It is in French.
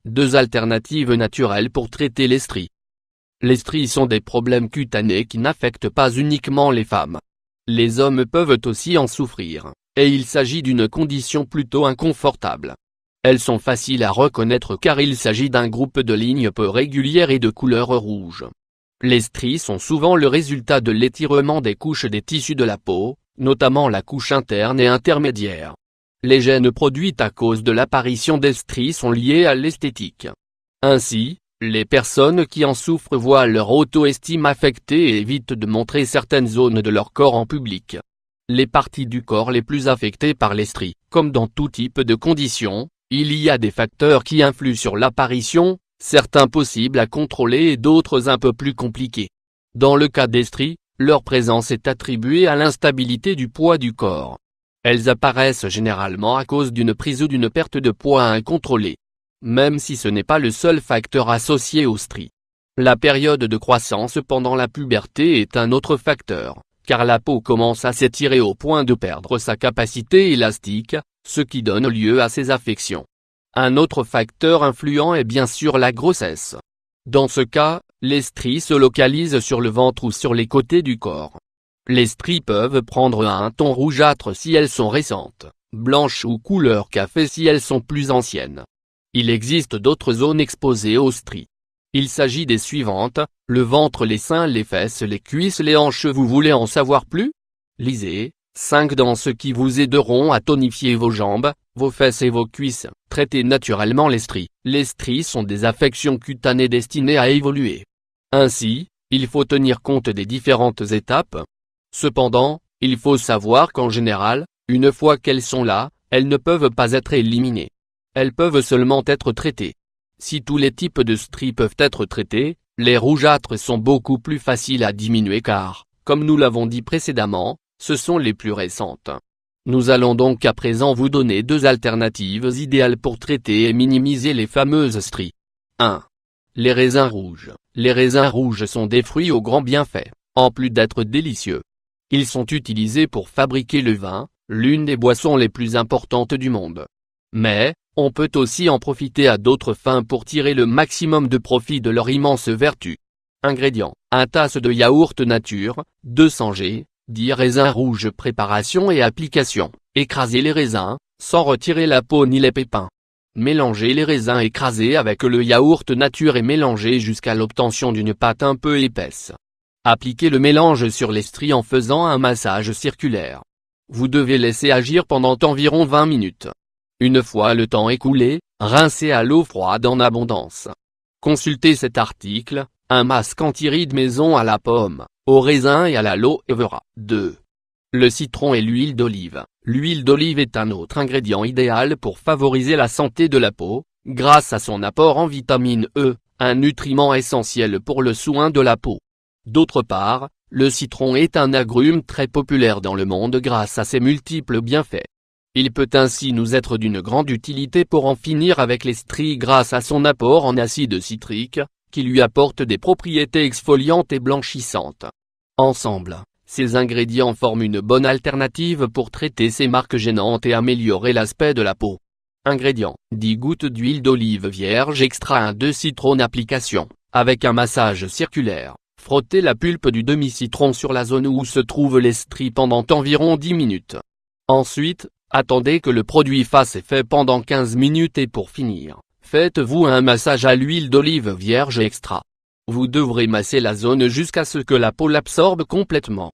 2 alternatives naturelles pour traiter les stries. Les stries sont des problèmes cutanés qui n'affectent pas uniquement les femmes. Les hommes peuvent aussi en souffrir, et il s'agit d'une condition plutôt inconfortable. Elles sont faciles à reconnaître car il s'agit d'un groupe de lignes peu régulières et de couleur rouge. Les stries sont souvent le résultat de l'étirement des couches des tissus de la peau, notamment la couche interne et intermédiaire. Les gènes produits à cause de l'apparition des stries sont liés à l'esthétique. Ainsi, les personnes qui en souffrent voient leur auto-estime affectée et évitent de montrer certaines zones de leur corps en public. Les parties du corps les plus affectées par les stries, comme dans tout type de conditions, il y a des facteurs qui influent sur l'apparition, certains possibles à contrôler et d'autres un peu plus compliqués. Dans le cas des stries, leur présence est attribuée à l'instabilité du poids du corps. Elles apparaissent généralement à cause d'une prise ou d'une perte de poids incontrôlée. Même si ce n'est pas le seul facteur associé aux stries. La période de croissance pendant la puberté est un autre facteur, car la peau commence à s'étirer au point de perdre sa capacité élastique, ce qui donne lieu à ces affections. Un autre facteur influent est bien sûr la grossesse. Dans ce cas, les stries se localisent sur le ventre ou sur les côtés du corps. Les stries peuvent prendre un ton rougeâtre si elles sont récentes, blanches ou couleur café si elles sont plus anciennes. Il existe d'autres zones exposées aux stries. Il s'agit des suivantes, le ventre, les seins, les fesses, les cuisses, les hanches. Vous voulez en savoir plus? Lisez 5 dans ce qui vous aideront à tonifier vos jambes, vos fesses et vos cuisses. Traitez naturellement les stries. Les stries sont des affections cutanées destinées à évoluer. Ainsi, il faut tenir compte des différentes étapes. Cependant, il faut savoir qu'en général, une fois qu'elles sont là, elles ne peuvent pas être éliminées. Elles peuvent seulement être traitées. Si tous les types de stries peuvent être traités, les rougeâtres sont beaucoup plus faciles à diminuer car, comme nous l'avons dit précédemment, ce sont les plus récentes. Nous allons donc à présent vous donner 2 alternatives idéales pour traiter et minimiser les fameuses stries. 1. Les raisins rouges. Les raisins rouges sont des fruits aux grands bienfaits, en plus d'être délicieux. Ils sont utilisés pour fabriquer le vin, l'une des boissons les plus importantes du monde. Mais, on peut aussi en profiter à d'autres fins pour tirer le maximum de profit de leur immense vertu. Ingrédients: 1 tasse de yaourt nature, 200 g, 10 raisins rouges. Préparation et application: écrasez les raisins, sans retirer la peau ni les pépins. Mélangez les raisins écrasés avec le yaourt nature et mélangez jusqu'à l'obtention d'une pâte un peu épaisse. Appliquez le mélange sur les stries en faisant un massage circulaire. Vous devez laisser agir pendant environ 20 minutes. Une fois le temps écoulé, rincez à l'eau froide en abondance. Consultez cet article, un masque anti-rides maison à la pomme, au raisin et à l'aloe vera. 2. Le citron et l'huile d'olive. L'huile d'olive est un autre ingrédient idéal pour favoriser la santé de la peau, grâce à son apport en vitamine E, un nutriment essentiel pour le soin de la peau. D'autre part, le citron est un agrume très populaire dans le monde grâce à ses multiples bienfaits. Il peut ainsi nous être d'une grande utilité pour en finir avec les stries grâce à son apport en acide citrique, qui lui apporte des propriétés exfoliantes et blanchissantes. Ensemble, ces ingrédients forment une bonne alternative pour traiter ces marques gênantes et améliorer l'aspect de la peau. Ingrédients: 10 gouttes d'huile d'olive vierge extra 1 de citron. Application: avec un massage circulaire, frottez la pulpe du demi-citron sur la zone où se trouvent les stries pendant environ 10 minutes. Ensuite, attendez que le produit fasse effet pendant 15 minutes et pour finir, faites-vous un massage à l'huile d'olive vierge extra. Vous devrez masser la zone jusqu'à ce que la peau l'absorbe complètement.